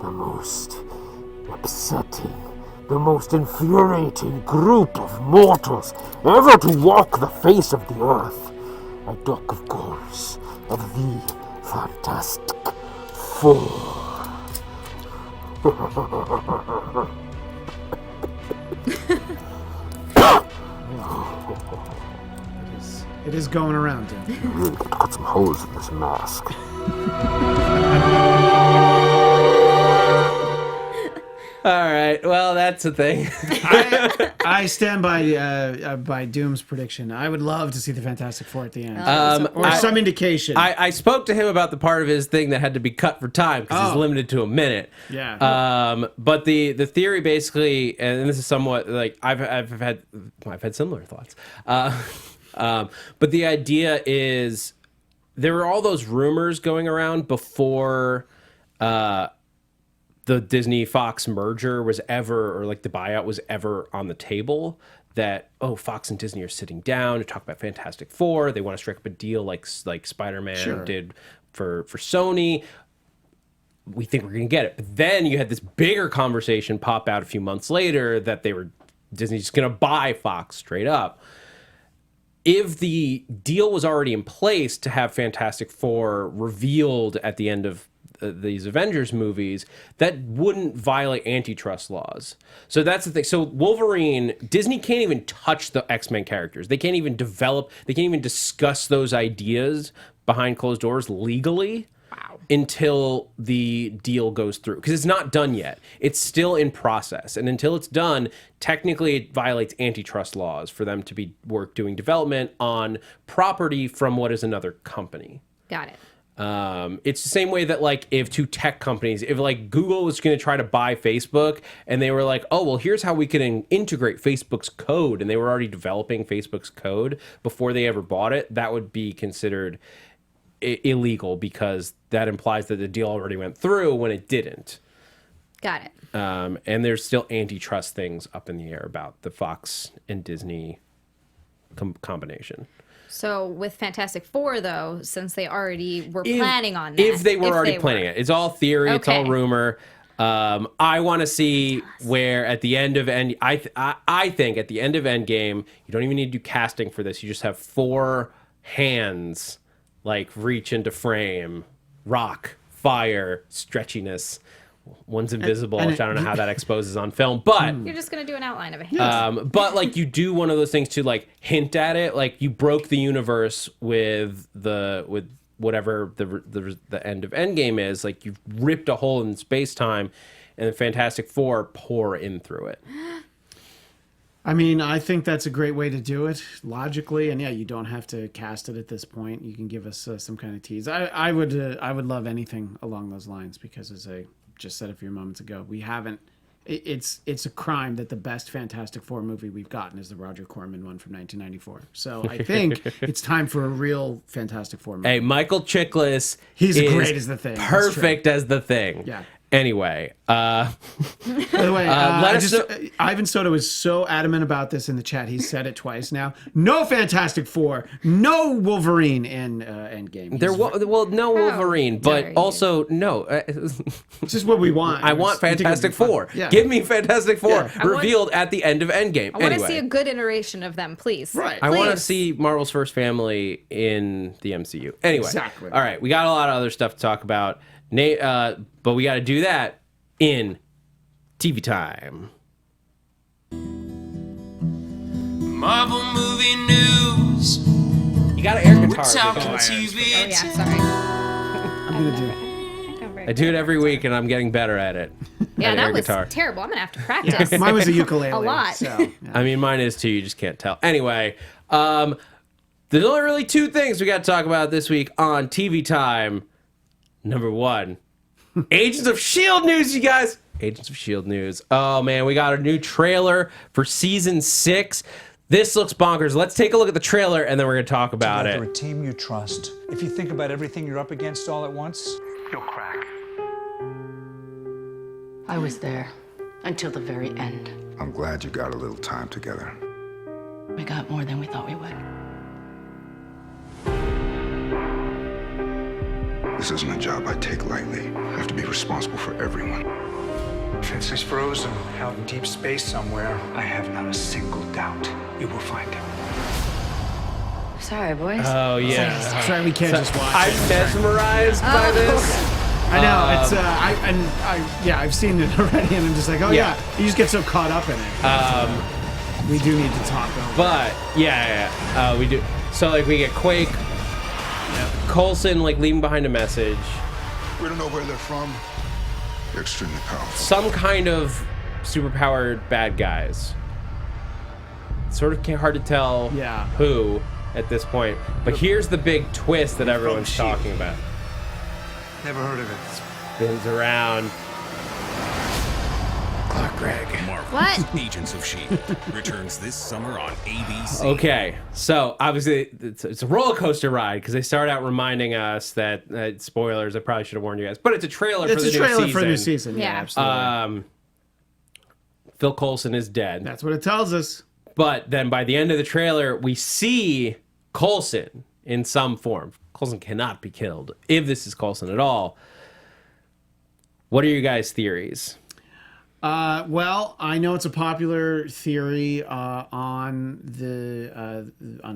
the most upsetting, the most infuriating group of mortals ever to walk the face of the earth. A duck of course of the Fantastic Four. It is going around, Tim. You really got to cut some holes in this mask. All right, well, that's the thing. I stand by Doom's prediction. I would love to see the Fantastic Four at the end, or some indication. I spoke to him about the part of his thing that had to be cut for time because he's limited to a minute. Yeah. But the theory basically, and this is somewhat like I've had similar thoughts. But the idea is there were all those rumors going around before the Disney Fox merger was ever, or like the buyout was ever on the table, that Fox and Disney are sitting down to talk about Fantastic Four. They want to strike up a deal like Spider-Man did for Sony. We think we're gonna get it. But then you had this bigger conversation pop out a few months later that Disney's just gonna buy Fox straight up. if the deal was already in place to have Fantastic Four revealed at the end of these Avengers movies, that wouldn't violate antitrust laws. So that's the thing. So Wolverine, Disney can't even touch the X-Men characters. They can't even develop, they can't even discuss those ideas behind closed doors legally until the deal goes through. Because it's not done yet. It's still in process. And until it's done, technically it violates antitrust laws for them to be doing development on property from what is another company. Got it. It's the same way that like if two tech companies, if like Google was going to try to buy Facebook and they were like, oh, well, here's how we can integrate Facebook's code. And they were already developing Facebook's code before they ever bought it. That would be considered illegal because that implies that the deal already went through when it didn't. Got it. And there's still antitrust things up in the air about the Fox and Disney combination. So with Fantastic Four, though, since they already were planning on that. If they were already planning it. It's all theory. It's all rumor. I want to see where at the end of I think at the end of Endgame, you don't even need to do casting for this. You just have 4 hands like reach into frame, rock, fire, stretchiness. One's invisible, which I don't know how that exposes on film, but you're just gonna do an outline of a hand. but like you do one of those things to like hint at it, like you broke the universe with whatever the end of Endgame is, like you've ripped a hole in space time, and the Fantastic Four pour in through it. I mean, I think that's a great way to do it logically, and yeah, you don't have to cast it at this point. You can give us some kind of tease. I would love anything along those lines because as I just said a few moments ago, we haven't. It's a crime that the best Fantastic Four movie we've gotten is the Roger Corman one from 1994. So I think it's time for a real Fantastic Four movie. Hey, Michael Chiklis, he's great as the Thing. Perfect as the Thing. Yeah. Anyway, by the way, Ivan Soto is so adamant about this in the chat. He's said it twice now. No Fantastic Four, no Wolverine in Endgame. No Wolverine, but also no. It's just what we want. I want Fantastic Four. Yeah. Give me Fantastic Four revealed at the end of Endgame. I want to see a good iteration of them, please. Right. I want to see Marvel's first family in the MCU. Anyway, exactly. All right, we got a lot of other stuff to talk about. But we got to do that in TV time. Marvel movie news. You got to air guitar. TV. Oh yeah, sorry. I'm gonna do. I do it every week, and I'm getting better at it. Yeah, that was guitar. terrible. I'm gonna have to practice. Mine was a ukulele. A lot. So, yeah. I mean, mine is too. You just can't tell. Anyway, there's only really 2 things we got to talk about this week on TV time. Number 1, Agents of S.H.I.E.L.D. news, you guys. Agents of S.H.I.E.L.D. news. Oh, man, we got a new trailer for Season 6. This looks bonkers. Let's take a look at the trailer, and then we're going to talk about it. They're a team you trust. If you think about everything you're up against all at once, you'll crack. I was there until the very end. I'm glad you got a little time together. We got more than we thought we would. This isn't a job I take lightly. I have to be responsible for everyone. Since he's frozen out in deep space somewhere, I have not a single doubt you will find him. Sorry, boys. Oh, yeah. Sorry, we can't just watch I'm it. mesmerized by this. I know it's I've seen it already, and I'm just like, you just get so caught up in it. We do need to talk over. But we do. So like we get Quake, Coulson like leaving behind a message. We don't know where they're from. They're extremely powerful. Some kind of superpowered bad guys. Sort of hard to tell who at this point. But here's the big twist that everyone's talking about. Never heard of it. Spins around. Clark Gregg. Marvel What? Agents of S.H.I.E.L.D. returns this summer on ABC. Okay, so obviously it's a roller coaster ride because they start out reminding us that spoilers. I probably should have warned you guys, but it's a trailer for the new season. It's a trailer for the new season. Yeah. Absolutely. Phil Coulson is dead. That's what it tells us. But then by the end of the trailer, we see Coulson in some form. Coulson cannot be killed if this is Coulson at all. What are your guys' theories? Well, I know it's a popular theory on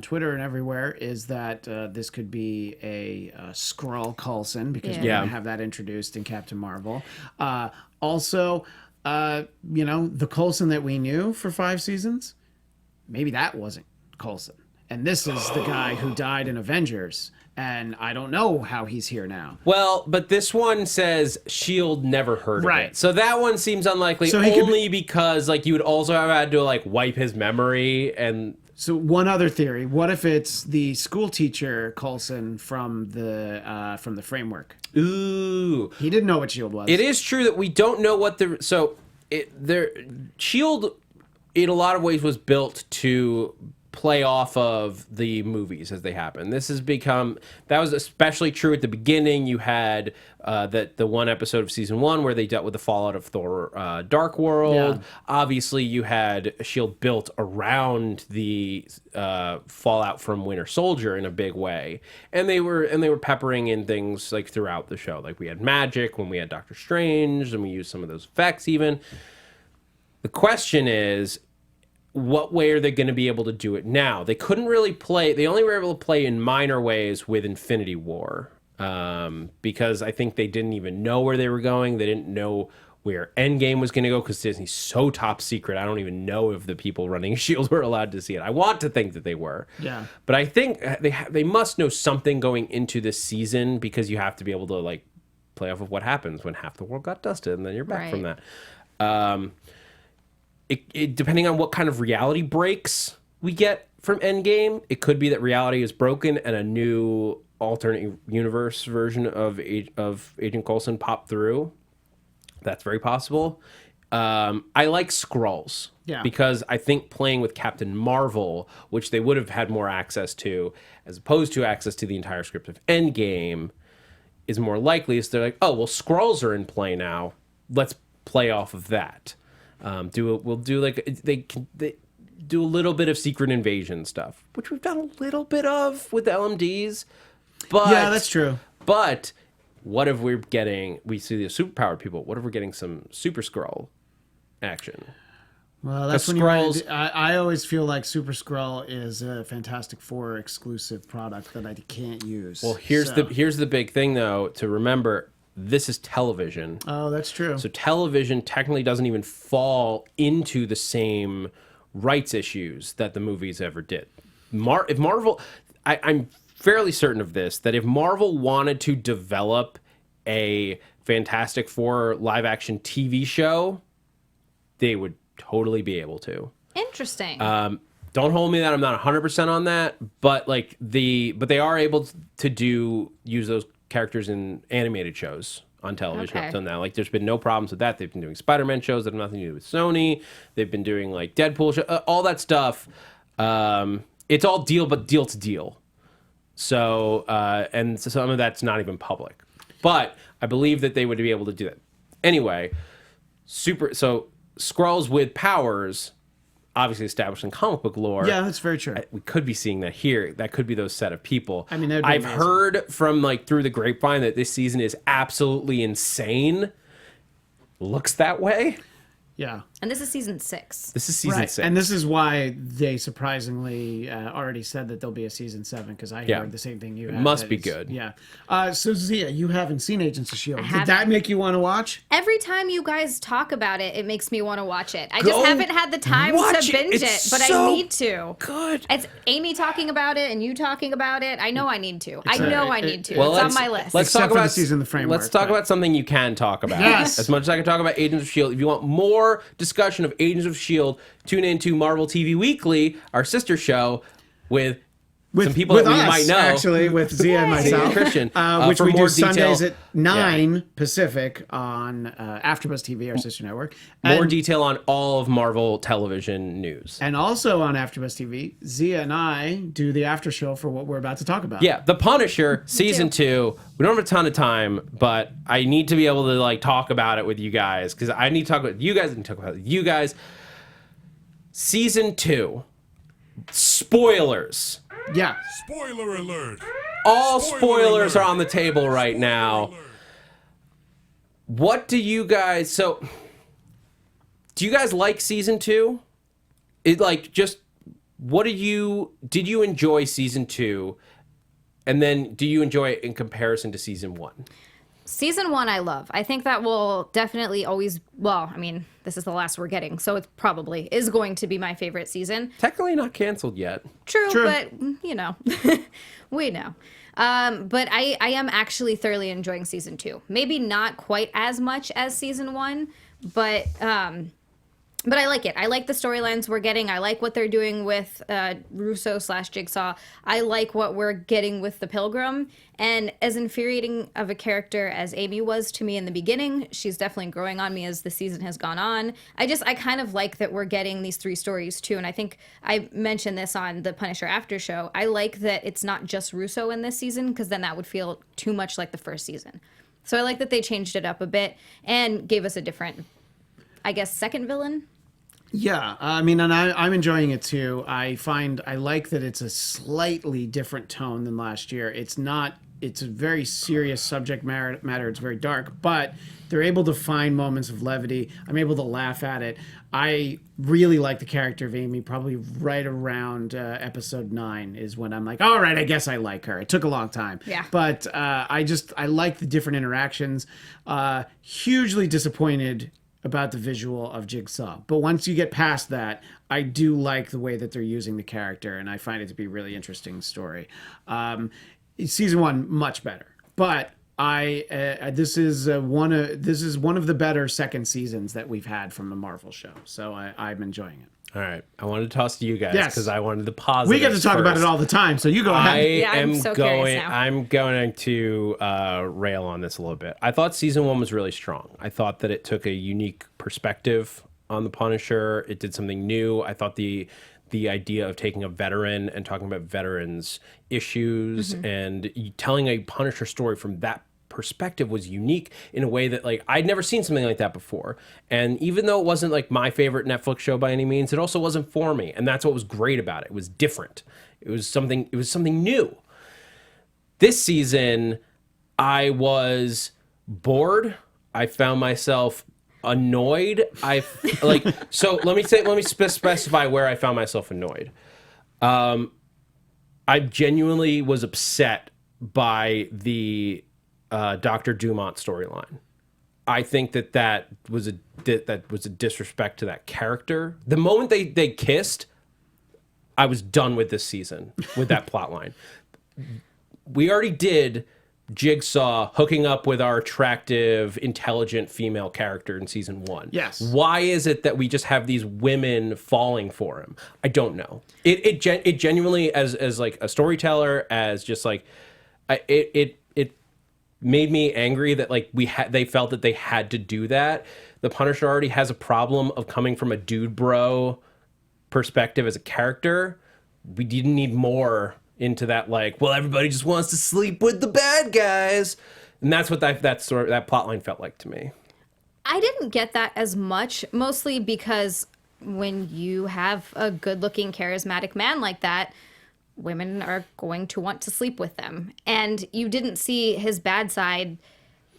Twitter and everywhere is that this could be a Skrull Coulson because we're going to have that introduced in Captain Marvel. Also, the Coulson that we knew for 5 seasons, maybe that wasn't Coulson. And this is the guy who died in Avengers. And I don't know how he's here now. Well, but this one says S.H.I.E.L.D. never heard of it. So that one seems unlikely because like you would also have had to like wipe his memory. And so one other theory, what if it's the school teacher Coulson from the framework? Ooh. He didn't know what S.H.I.E.L.D. was. It is true that we don't know what S.H.I.E.L.D. in a lot of ways was built to play off of the movies as they happen. That was especially true at the beginning. You had the one episode of season 1 where they dealt with the fallout of Thor Dark World. Yeah. Obviously you had S.H.I.E.L.D. built around the fallout from Winter Soldier in a big way. And they were peppering in things like throughout the show. Like we had magic when we had Doctor Strange, and we used some of those effects even. The question is, what way are they going to be able to do it now? They couldn't really play. They only were able to play in minor ways with Infinity War because I think they didn't even know where they were going. They didn't know where Endgame was going to go because Disney's so top secret. I don't even know if the people running S.H.I.E.L.D. were allowed to see it. I want to think that they were. Yeah. But I think they must know something going into this season because you have to be able to like play off of what happens when half the world got dusted and then you're back from that. It depending on what kind of reality breaks we get from Endgame, it could be that reality is broken and a new alternate universe version of Agent Coulson popped through. That's very possible. I like Skrulls because I think playing with Captain Marvel, which they would have had more access to, as opposed to access to the entire script of Endgame, is more likely. So they're like, oh, well, Skrulls are in play now. Let's play off of that. They do a little bit of Secret Invasion stuff, which we've done a little bit of with the LMDs. But yeah, that's true. But what if we see the superpowered people? What if we're getting some Super Skrull action? Well, that's when Skrulls. I always feel like Super Skrull is a Fantastic Four exclusive product that I can't use. Well, here's the big thing though to remember. This is television. Oh, that's true. So television technically doesn't even fall into the same rights issues that the movies ever did. If Marvel, I'm fairly certain of this, that if Marvel wanted to develop a Fantastic Four live-action TV show, they would totally be able to. Interesting. Don't hold me that I'm not 100% on that, but they are able to use those characters in animated shows on television up till now. Like there's been no problems with that. They've been doing Spider-Man shows that have nothing to do with Sony. They've been doing like Deadpool show, all that stuff. It's all deal to deal. So and so some of that's not even public. But I believe that they would be able to do that. Anyway, so Skrulls with powers obviously established in comic book lore. Yeah, that's very true. We could be seeing that here. That could be those set of people. I mean, I've heard from like through the grapevine that this season is absolutely insane. Looks that way. Yeah. And this is season 6. This is season 6. And this is why they surprisingly already said that there'll be a season 7 because I heard the same thing you had. It must be good. Yeah. So Xia, you haven't seen Agents of S.H.I.E.L.D. Did that make you want to watch? Every time you guys talk about it, it makes me want to watch it. I just haven't had the time to binge it, but I need to. Good. It's Amy talking about it and you talking about it. I know I need to. I need to. Well, it's on my list. Let's Except talk about the season the framework. Let's talk about something you can talk about. Yes. As much as I can talk about Agents of S.H.I.E.L.D. If you want more discussion of Agents of S.H.I.E.L.D., tune into Marvel TV Weekly, our sister show, with some people that we might know. Actually, with Xia and myself. Christian. Which we do Sundays detail, at 9 Pacific on AfterBuzz TV, our sister network. More detail on all of Marvel television news. And also on AfterBuzz TV, Xia and I do the after show for what we're about to talk about. Yeah, The Punisher, season 2. We don't have a ton of time, but I need to be able to like talk about it with you guys because I need to talk about you guys and talk about you guys. Season 2. Spoilers. Yeah. Spoiler alert. All spoilers are on the table right now. What do you guys... So, Do you guys like season 2? Did you enjoy season 2? And then do you enjoy it in comparison to season 1? Season 1 I love. I think that will definitely always, well, I mean, this is the last we're getting, so it probably is going to be my favorite season. Technically not canceled yet. True. But, we know. But I am actually thoroughly enjoying season 2. Maybe not quite as much as season 1, but I like it. I like the storylines we're getting. I like what they're doing with Russo/Jigsaw. I like what we're getting with the Pilgrim. And as infuriating of a character as Amy was to me in the beginning, she's definitely growing on me as the season has gone on. I kind of like that we're getting these 3 stories too. And I think I mentioned this on the Punisher After Show. I like that it's not just Russo in this season, because then that would feel too much like the first season. So I like that they changed it up a bit and gave us a different, I guess, second villain. Yeah, I mean, and I'm enjoying it too. I like that it's a slightly different tone than last year. It's a very serious subject matter. It's very dark, but they're able to find moments of levity. I'm able to laugh at it. I really like the character of Amy. Probably right around episode 9 is when I'm like, all right, I guess I like her. It took a long time. Yeah. But I like the different interactions. Hugely disappointed about the visual of Jigsaw. But once you get past that, I do like the way that they're using the character, and I find it to be a really interesting story. Season 1, much better. But this is one of the better second seasons that we've had from the Marvel show. So I'm enjoying it. All right. I wanted to toss to you guys Yes. because I wanted the positive. We get to talk about it all the time, so you go ahead. I'm so curious now. I'm going to rail on this a little bit. I thought season 1 was really strong. I thought that it took a unique perspective on the Punisher. It did something new. I thought the idea of taking a veteran and talking about veterans' issues and telling a Punisher story from that perspective was unique in a way that, like, I'd never seen something like that before. And even though it wasn't like my favorite Netflix show by any means, it also wasn't for me. And that's what was great about it. It was different. It was something new. This season, I was bored. I found myself annoyed. So let me specify where I found myself annoyed. I genuinely was upset by the Dr. Dumont storyline. I think that was a disrespect to that character. The moment they kissed, I was done with this season with that plot line. We already did Jigsaw hooking up with our attractive, intelligent female character in season 1. Yes. Why is it that we just have these women falling for him? I don't know. It genuinely, as like a storyteller, as just like it made me angry that like they felt that they had to do that. The Punisher already has a problem of coming from a dude bro perspective as a character. We didn't need more into that, like, well, everybody just wants to sleep with the bad guys. And that's what that plot line felt like to me. I didn't get that as much, mostly because when you have a good-looking, charismatic man like that, women are going to want to sleep with them. And you didn't see his bad side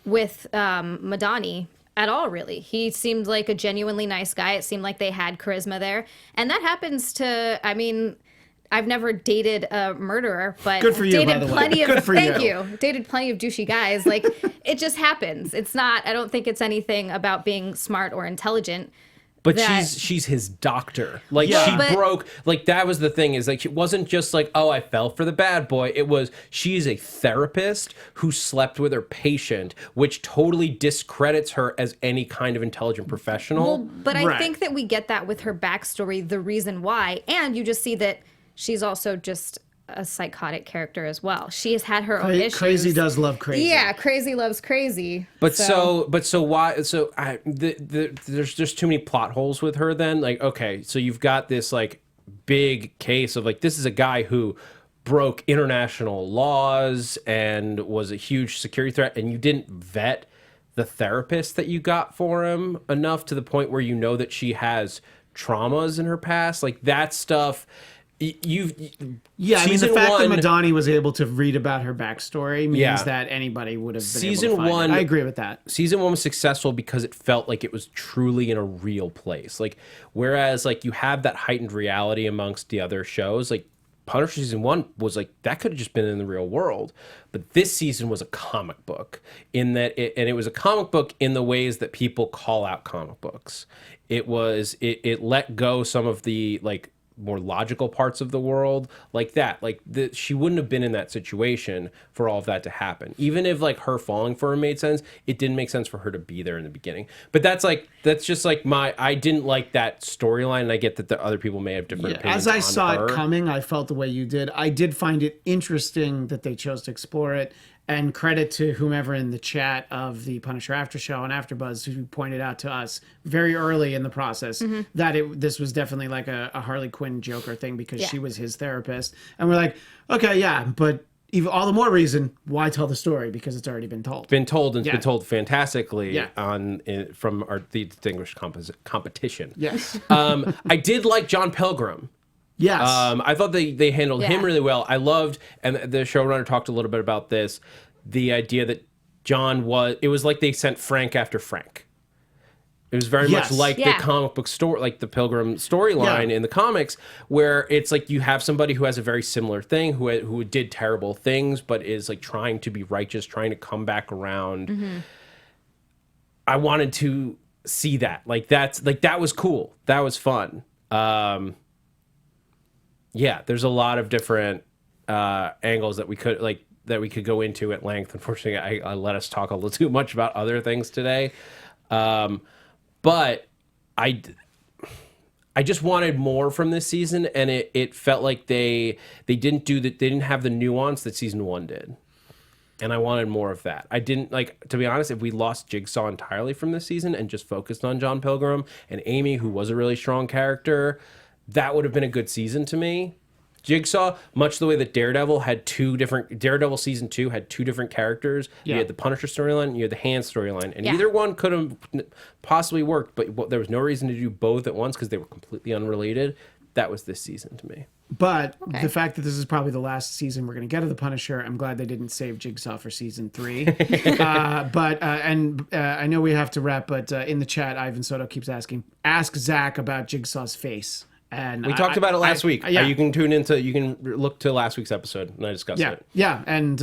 with Madani at all, really. He seemed like a genuinely nice guy. It seemed like they had charisma there. And that happens to, I mean, I've never dated a murderer, but Good for you, dated by the way. plenty of Good for thank you. you. Dated plenty of douchey guys. Like, it just happens. It's not, I don't think it's anything about being smart or intelligent. But she's his doctor. Like, broke. Like, that was the thing, is like, it wasn't just like, oh, I fell for the bad boy. It was, she's a therapist who slept with her patient, which totally discredits her as any kind of intelligent professional. Well, but I think that we get that with her backstory, the reason why. And you just see that she's also just a psychotic character as well. She has had her own issues. Crazy does love crazy. Yeah, crazy loves crazy. But there's just too many plot holes with her then. Like, okay, so you've got this like big case of like, this is a guy who broke international laws and was a huge security threat, and you didn't vet the therapist that you got for him enough to the point where you know that she has traumas in her past. Like, that stuff Yeah, I mean, the fact that Madani was able to read about her backstory means that anybody would have been able to find it. I agree with that. Season 1 was successful because it felt like it was truly in a real place. Like, whereas, like, you have that heightened reality amongst the other shows, like, Punisher Season 1 was like, that could have just been in the real world. But this season was a comic book in that it was a comic book in the ways that people call out comic books. It let go some of the, like, more logical parts of the world like that. Like, she wouldn't have been in that situation for all of that to happen. Even if, like, her falling for him made sense, it didn't make sense for her to be there in the beginning. But that's just like I didn't like that storyline, and I get that the other people may have different opinions. As I saw it coming, I felt the way you did. I did find it interesting that they chose to explore it. And credit to whomever in the chat of the Punisher After Show and AfterBuzz who pointed out to us very early in the process that this was definitely like a Harley Quinn Joker thing because she was his therapist. And we're like, okay, yeah, but even all the more reason why tell the story because it's already been told. Been told and it's been told fantastically from the distinguished competition. Yes. I did like John Pilgrim. Yes. I thought they handled him really well. I loved, and the showrunner talked a little bit about this, the idea that it was like they sent Frank after Frank. It was very much like the comic book story, like the Pilgrim storyline in the comics, where it's like you have somebody who has a very similar thing, who did terrible things, but is like trying to be righteous, trying to come back around. I wanted to see that. That was cool. That was fun. Yeah, there's a lot of different angles that we could go into at length. Unfortunately, I let us talk a little too much about other things today, but I just wanted more from this season, and it felt like they didn't have the nuance that season 1 did, and I wanted more of that. I didn't to be honest. If we lost Jigsaw entirely from this season and just focused on John Pilgrim and Amy, who was a really strong character, that would have been a good season to me. Jigsaw, much the way that Daredevil season 2 had two different characters. You had the Punisher storyline, you had the Hand storyline, and either one could have possibly worked, but there was no reason to do both at once because they were completely unrelated. That was this season to me. But the fact that this is probably the last season we're going to get of the Punisher, I'm glad they didn't save Jigsaw for season 3. I know we have to wrap, but in the chat, Ivan Soto keeps asking, ask Zach about Jigsaw's face. And we talked about it last week. You can look to last week's episode, and I discussed it. Yeah, and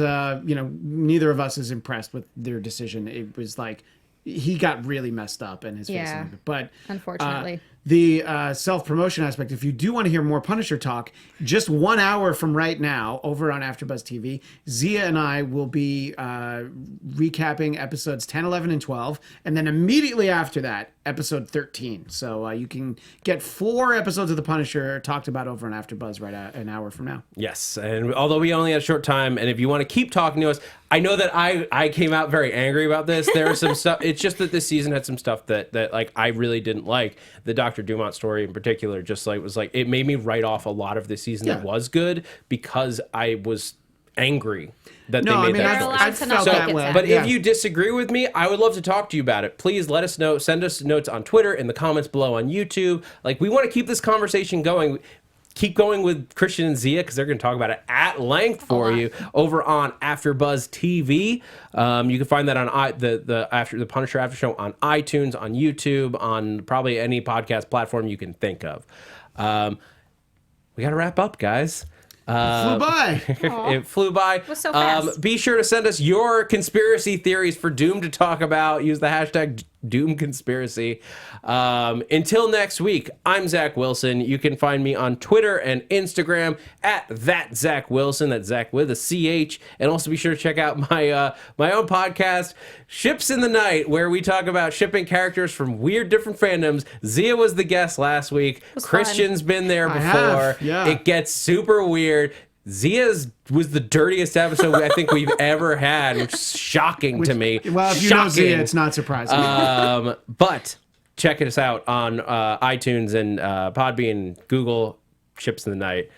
neither of us is impressed with their decision. It was like he got really messed up in his face, but unfortunately. The self-promotion aspect, if you do want to hear more Punisher talk, just 1 hour from right now, over on AfterBuzz TV, Xia and I will be recapping episodes 10, 11, and 12, and then immediately after that, episode 13. So you can get 4 episodes of The Punisher talked about over on AfterBuzz right an hour from now. Yes, and although we only had a short time, and if you want to keep talking to us, I know that I came out very angry about this. There was some stuff. It's just that this season had some stuff that like I really didn't like. The Dr. Dumont story in particular, just like was like it made me write off a lot of this season that was good because I was angry that they made that choice. I felt that way. But if you disagree with me, I would love to talk to you about it. Please let us know. Send us notes on Twitter, in the comments below on YouTube. Like, we want to keep this conversation going. Keep going with Christian and Xia because they're going to talk about it at length for you over on AfterBuzz TV. You can find that on the Punisher After Show on iTunes, on YouTube, on probably any podcast platform you can think of. We got to wrap up, guys. It flew by. It flew by. It was so fast. Be sure to send us your conspiracy theories for Doom to talk about. Use the hashtag DoomConspiracy. Until next week, I'm Zach Wilson. You can find me on Twitter and Instagram at @ZachWilson. That's Zach with a CH. And also be sure to check out my own podcast, Ships in the Night, where we talk about shipping characters from weird different fandoms. Xia was the guest last week. Christian's been there before. It gets super weird. Zia's was the dirtiest episode I think we've ever had, which is shocking to me. Well, if you know Xia, it's not surprising. But check us out on iTunes and Podbean, Google, Ships in the Night.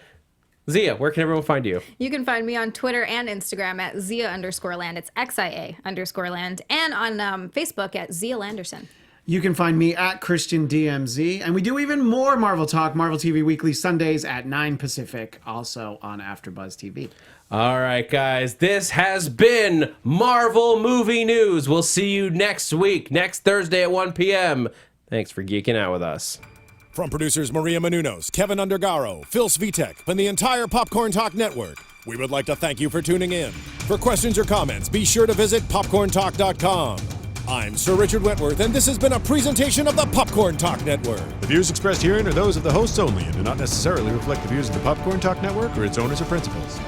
Xia, where can everyone find you? You can find me on Twitter and Instagram at Xia_Land. It's XIA_Land. And on Facebook at Xia Anderson. You can find me at Christian DMZ, and we do even more Marvel Talk, Marvel TV Weekly, Sundays at 9 Pacific, also on AfterBuzz TV. All right, guys, this has been Marvel Movie News. We'll see you next week, next Thursday at 1 p.m. Thanks for geeking out with us. From producers Maria Menounos, Kevin Undergaro, Phil Svitek, and the entire Popcorn Talk Network, we would like to thank you for tuning in. For questions or comments, be sure to visit popcorntalk.com. I'm Sir Richard Wentworth, and this has been a presentation of the Popcorn Talk Network. The views expressed herein are those of the hosts only and do not necessarily reflect the views of the Popcorn Talk Network or its owners or principals.